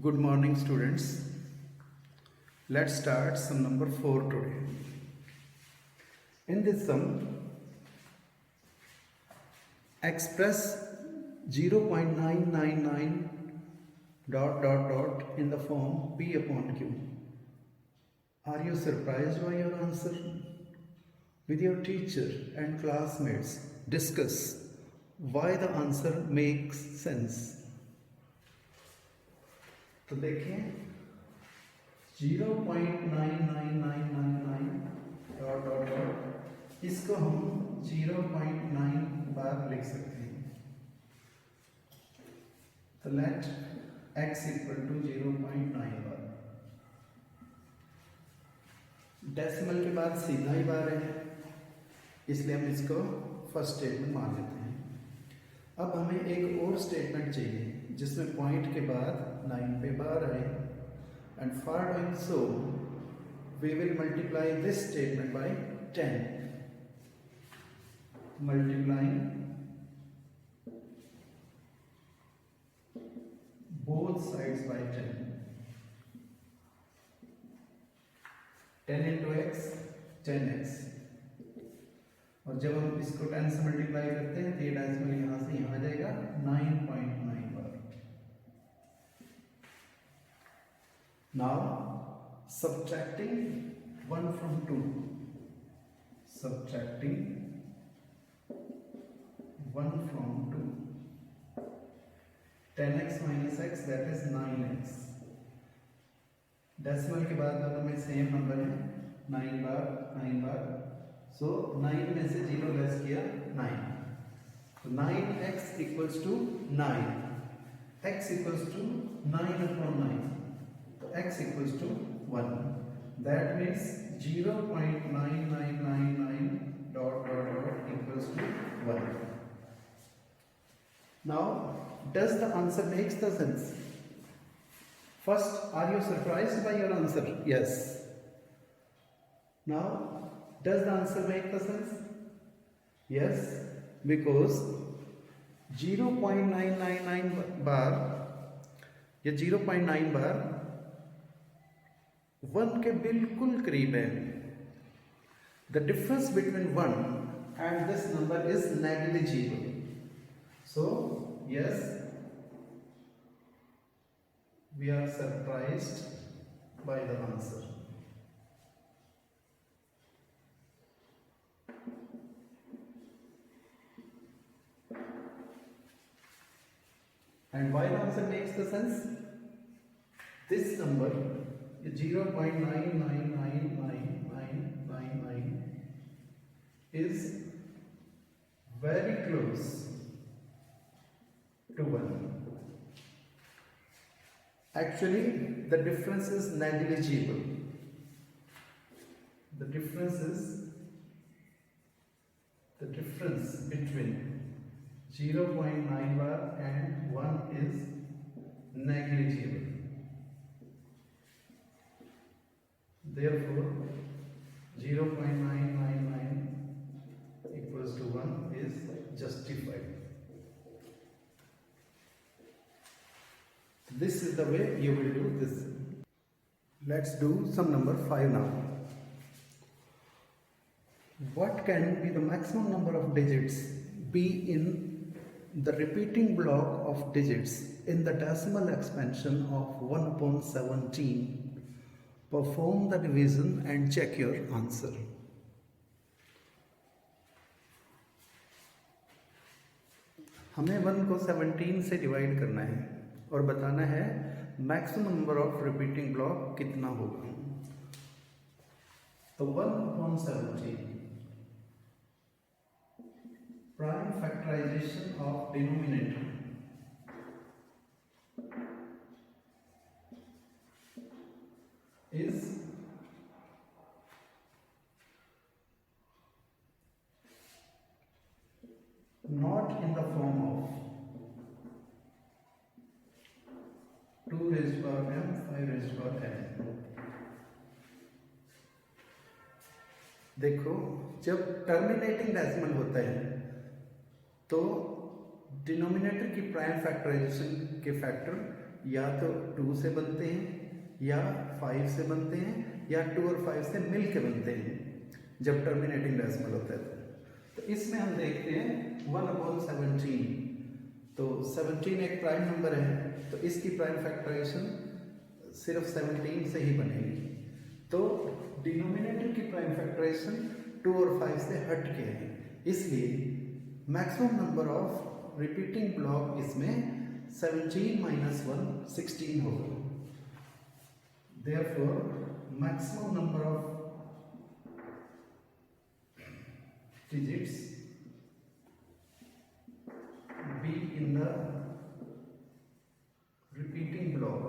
Good morning, students. Let's start sum number 4 today. In this sum, express 0.999 dot in the form P upon Q. Are you surprised by your answer? With your teacher and classmates, discuss why the answer makes sense. तो देखिए 0.99999 dot इसको हम 0.9 बार लिख सकते हैं। तो let x equal to 0.9 bar. Decimal के बाद सीधा ही बार है, इसलिए हम इसको फर्स्ट स्टेटमेंट मान लेते हैं। अब हमें एक और स्टेटमेंट चाहिए जिसमें पॉइंट के बाद 9 पे बार आए, and for doing so we will multiply this statement by 10, multiplying both sides by 10 into x 10x। और जब हम इसको 10 से मल्टीप्लाई करते हैं तो ये डेसिमल यहां से यहां आ जाएगा 9.9 बार। Now subtracting 1 from 2, subtracting 1 from 2, 10x minus x that is 9x। Decimal के बाद दोनों में सेम नंबर है, 9 बार, सो 9 में से 0 लेस किया 9, तो 9x equals to 9, x equals to 9 upon 9, तो x equals to 1। That means 0.9999 dot equals to 1। Now does the answer makes the sense? First, are you surprised by your answer? Yes. Now, does the answer make the sense? Yes, because 0.999 बार या 0.9 बार 1 के बिल्कुल करीब है। The difference between 1 and this number is negligible. So, yes, we are surprised by the answer. And why the answer makes the sense? This number 0.999999 is very close to 1. Actually, the difference is negligible. The difference between 0.9 bar and 1 is negligible. Therefore, 0.999 equals to 1 is justified. This is the way you will do this. Let's do sum number 5 now. What can be the maximum number of digits be in the repeating block of digits in the decimal expansion of 1 upon 17? Perform the division and check your answer. हमें 1 को 17 से divide करना है और बताना है maximum number of repeating block कितना होगा। तो 1 upon 17, prime factorization of denominator is not in the form of 2 raised to power m, 5 raised to power n। देखो, जब टर्मिनेटिंग डेसिमल होता है तो डिनोमिनेटर की प्राइम फैक्टराइजेशन के फैक्टर या तो 2 से बनते हैं या 5 से बनते हैं या 2 और 5 से मिल के बनते हैं जब टर्मिनेटिंग डेसिमल होता है। तो इसमें हम देखते हैं 1/17। तो 17 एक प्राइम नंबर है, तो इसकी प्राइम फैक्टराइजेशन सिर्फ 17 से ही बनेगी। तो डिनोमिनेटर की प्राइम फैक्टराइजेशन 2 और 5 से हट के है, इसलिए maximum number of repeating block इसमें 17 - 1 16 होगा। Therefore, maximum number of digits be in the repeating block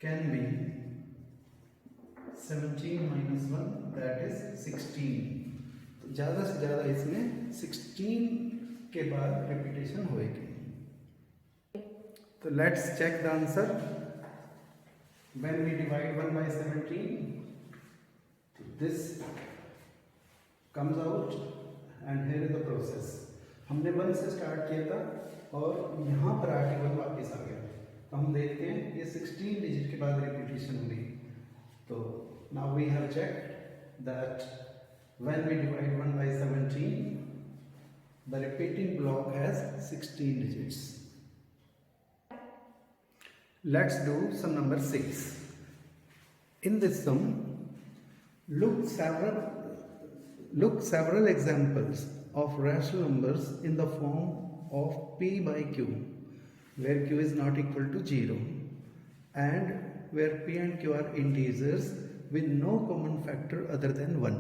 can be 17 - 1, that is 16। तो ज़्यादा से ज़्यादा इसमें 16 के बाद रिपीटेशन होएगी। तो let's check the answer. When we divide 1/17, this comes out and here is the process. हमने 1 से स्टार्ट किया था और यहाँ पर आके 1 वापस आ गया। तो हम देखते हैं ये 16 डिजिट के बाद रिपीटेशन हुई। तो now we have checked that when we divide 1/17, the repeating block has 16 digits. Let's do sum number 6. In this sum, look several examples of rational numbers in the form of p by q, where q is not equal to 0, and where p and q are integers with no common factor other than 1.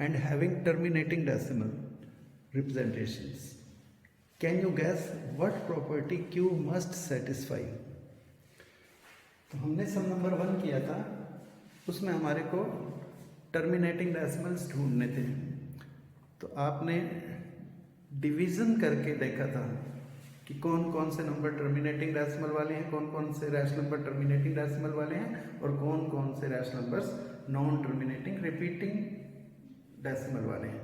And having terminating decimal representations. Can you guess what property Q must satisfy? तो हमने सम number 1 किया था, उसमें हमारे को terminating decimals ढूंढने थे। तो आपने डिवीज़न करके देखा था कि कौन कौन से नंबर टर्मिनेटिंग डेसिमल वाले हैं, कौन कौन से रैशनल नंबर टर्मिनेटिंग डेसिमल वाले हैं और कौन कौन से rational numbers non terminating repeating decimal वाले हैं।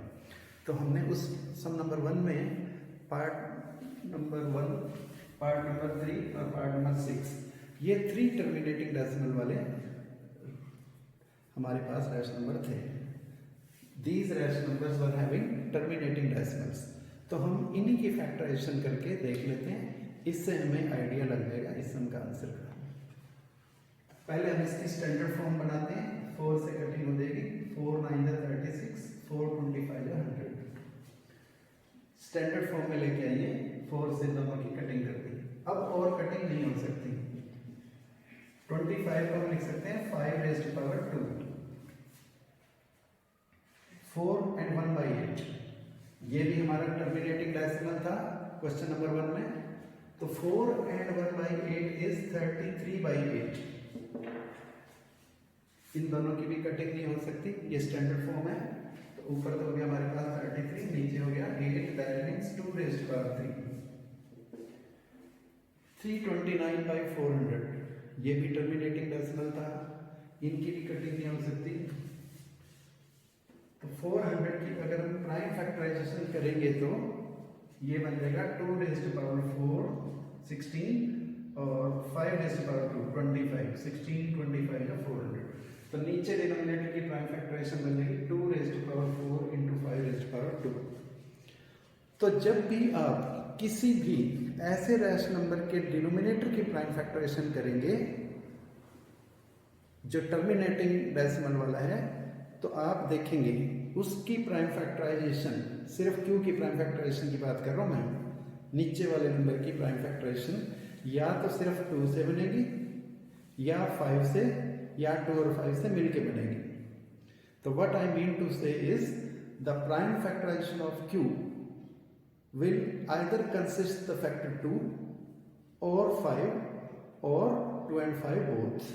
तो हमने उस सम नंबर 1 में पार्ट नंबर 1, पार्ट नंबर 3 और पार्ट नंबर 6, ये 3 टर्मिनेटिंग डेसिमल वाले हमारे पास रैशनल नंबर थे। These rational numbers were having terminating decimals. तो हम इन्हीं की फैक्टराइजेशन करके देख लेते हैं, इससे हमें आइडिया लग जाएगा इस सम का आंसर का। पहले हम इसकी स्टैंडर्ड फॉर्म बनाते हैं। 4 से कटिंग हो जाएगी, 4 × 9 = 36, 4 × 25 = 100। स्टैंडर्ड फॉर्म में लेके आइए, 4 से दोनों की कटिंग कर दी। अब और कटिंग नहीं हो सकती। 25 को हम लिख सकते हैं 5⁻²। 4 and 1/8, ये भी हमारा टर्मिनेटिंग डेसिमल था क्वेश्चन नंबर 1 में। तो 4 and 1/8 इज 33/8। इन दोनों की भी कटिंग नहीं हो सकती, ये स्टैंडर्ड फॉर्म है। तो ऊपर तो हो गया हमारे पास 33, नीचे हो गया 8, दैट मींस 2⁻3। 329/400, ये भी टर्मिनेटिंग डेसिमल था, इनकी भी कटिंग नहीं हो सकती। तो 400 की अगर हम प्राइम फैक्टराइजेशन करेंगे तो ये बन जाएगा 2⁴ 16 और 5⁻², 25। 16 25 या 400। तो नीचे डिनोमिनेटर की प्राइम फैक्टराइजेशन बन जाएगी 2⁴ × 5⁻²। तो जब भी आप किसी भी ऐसे रैशनल नंबर के डिनोमिनेटर की प्राइम फैक्टराइजेशन करेंगे जो टर्मिनेटिंग डेसिमल वाला है, तो आप देखेंगे उसकी प्राइम फैक्टराइजेशन, सिर्फ क्यू की प्राइम फैक्टराइजेशन की बात कर रहा हूं मैं, नीचे वाले नंबर की प्राइम फैक्टराइजेशन या तो सिर्फ 2 से बनेगी या 5 से या 2 और 5 से मिलके बनेगी। तो what I mean to say is the prime factorization of Q will either consist the factor 2 or 5 or 2 and 5 both।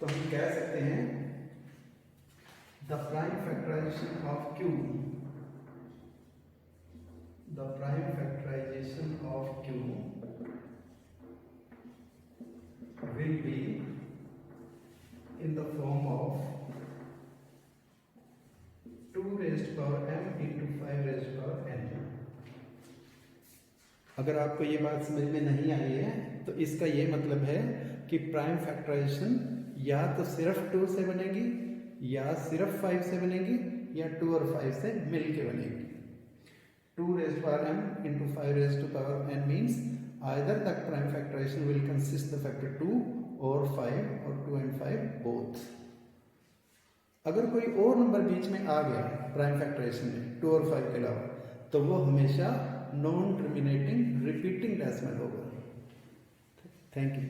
तो हम कह सकते हैं the prime factorization of q, the prime factorization of q will be in the form of 2⁻m अगर आपको ये बात समझ में नहीं आई है तो इसका ये मतलब है कि प्राइम फैक्टराइजेशन या तो सिर्फ 2 से बनेगी या सिर्फ 5 से बनेगी या 2 और 5 से मिल के बनेगी। 2 raised to power m into 5 raised to power n means either the prime factorization will consist the factor 2 or 5 or 2 and 5 both। अगर कोई और नंबर बीच में आ गया प्राइम फैक्टराइजेशन में 2 और 5 के अलावा तो वो हमेशा नॉन टर्मिनेटिंग रिपीटिंग डेसिमल होगा। Thank you.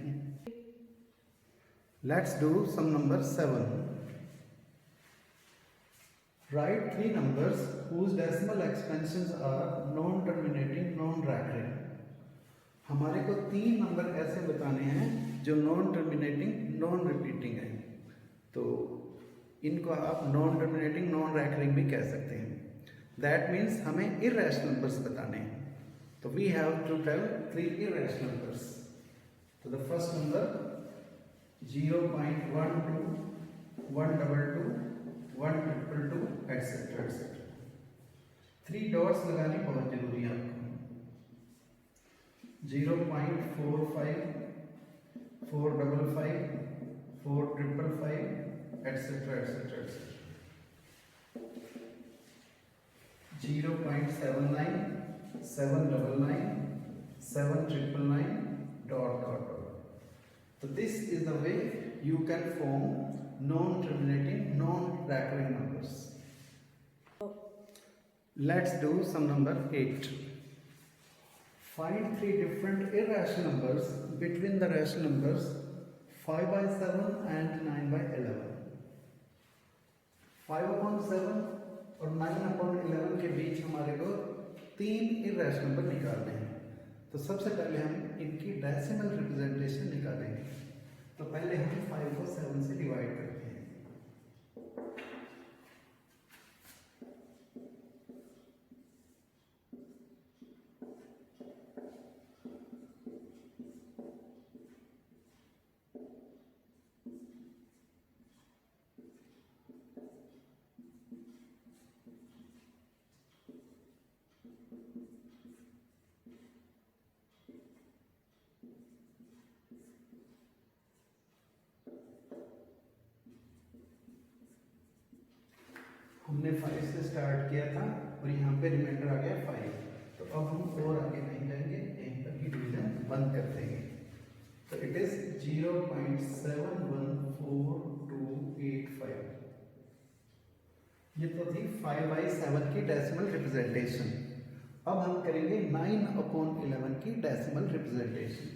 Let's do some number 7। Write 3 numbers whose decimal expansions are non-terminating, non-recurring। हमारे को 3 नंबर ऐसे बताने हैं जो नॉन टर्मिनेटिंग नॉन रिपीटिंग है, तो इनको आप नॉन टर्मिनेटिंग नॉन रैकरिंग भी कह सकते हैं। दैट मीन्स हमें इर्रेशनल नंबर्स बताने हैं, तो we have to tell 3 irrational numbers. तो the first number 0.12, 122, 122 etcetera etcetera. 3 dots लगाने बहुत जरूरी है आपको। 0.45, 455, 455 etcetera etcetera etcetera. 0.79, 799, 799 dot dot dot। So this is the way you can form non-terminating, non-recurring numbers. Let's do some number 8. Find 3 different irrational numbers between the rational numbers 5/7 and 9/11। 5/7 और 9/11 के बीच हमारे को 3 irrational number निकालने हैं। तो सबसे पहले हम इनकी डेसिमल रिप्रेजेंटेशन निकालेंगे। तो पहले हम 5 को 7 से डिवाइड करते हैं। हमने 5 से स्टार्ट किया था और यहाँ पे रिमाइंडर आ गया 5, तो अब हम और आगे नहीं जाएंगे, यहीं पर ही डिवीजन बंद कर देंगे। तो इट इज 0.714285। ये तो थी 5/7 की डेसिमल रिप्रेजेंटेशन। अब हम करेंगे 9/11 की डेसिमल रिप्रेजेंटेशन।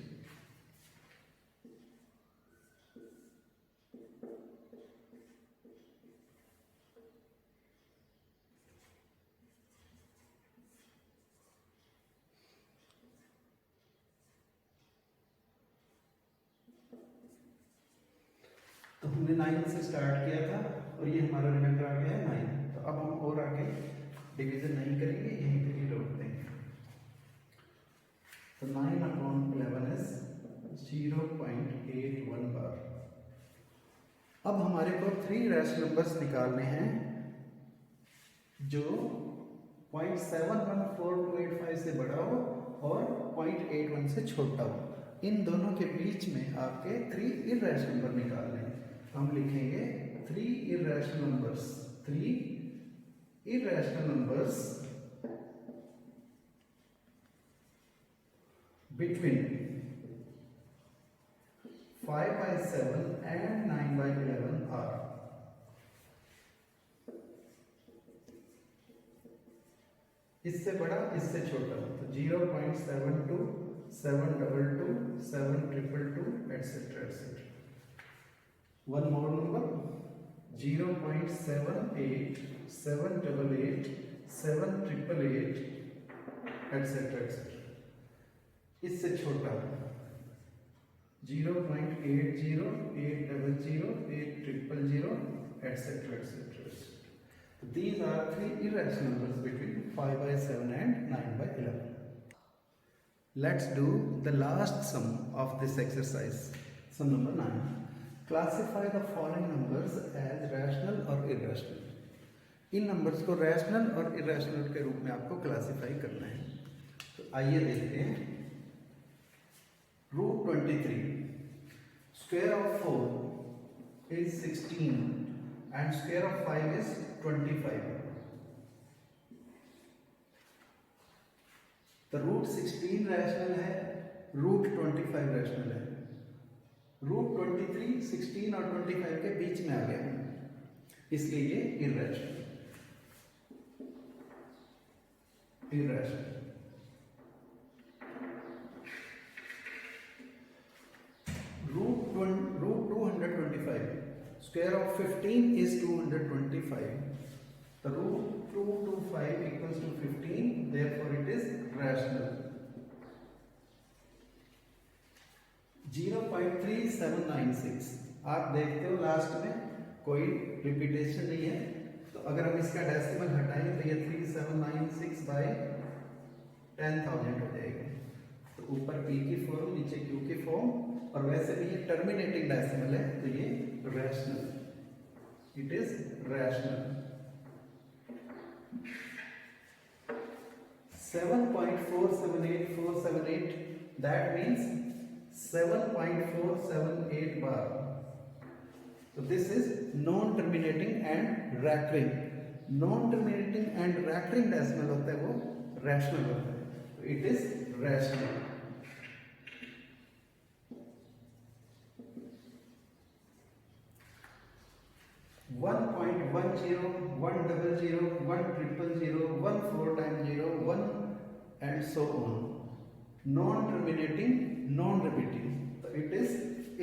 तो हमने 9 से स्टार्ट किया था और ये हमारा रिमाइंडर आ गया है 9। तो अब हम और आगे डिवीजन नहीं करेंगे, यहीं पे ही रोक देंगे। तो 9/11 इज 0.81 बार। अब हमारे को 3 रैशनल नंबर्स निकालने हैं जो 0.714285 से बड़ा हो और 0.81 से छोटा हो। इन दोनों के बीच में आपके 3 इर्रेशनल नंबर निकालने हैं। हम लिखेंगे 3 irrational numbers, 3 irrational numbers between 5/7 and 9/11 are इससे बड़ा इससे छोटा, तो 0.72, 722, 722 etcetera etcetera. One more number 0.78, 788, 788 etcetera etcetera. इससे छोटा 0.80, 800, 8000 etcetera etcetera. These are 3 irrational numbers between 5/7 and 9/11. Let's do the last sum of this exercise. Sum number 9. Classify the following numbers as rational or irrational। In numbers को rational और irrational के रूप में आपको classify करना है। तो आइए देखते हैं। √23 square of 4 is 16 and square of 5 is 25. तो √16 रैशनल है, √25 रैशनल है। √23 16 और 25 के बीच में आ गया, इसलिए ये irrational. √225 square of 15 is 225. The √225 equals to 15, therefore it is rational. 0.3796 आप देखते हो लास्ट में कोई रिपीटेशन नहीं है, तो अगर हम इसका डेसिमल हटाएं तो ये 3796 बाय 10,000 हो जाएगा। तो ऊपर p की फॉर्म, नीचे q की फॉर्म, और वैसे भी ये टर्मिनेटिंग डेसिमल है, तो ये rational, it is rational. 7.478478, that means 7.478 bar. So this is non-terminating and recurring. Non-terminating and recurring decimal होता है वो rational होता है, तो it is rational. One point 1 0 1 0 0 1 0 0 1 4 times 0 1 and so on. Non-terminating, non-repeating, तो it is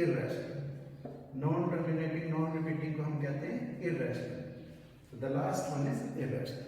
irrational. Non-terminating, non-repeating को हम कहते हैं irrational. So the last one is irrational.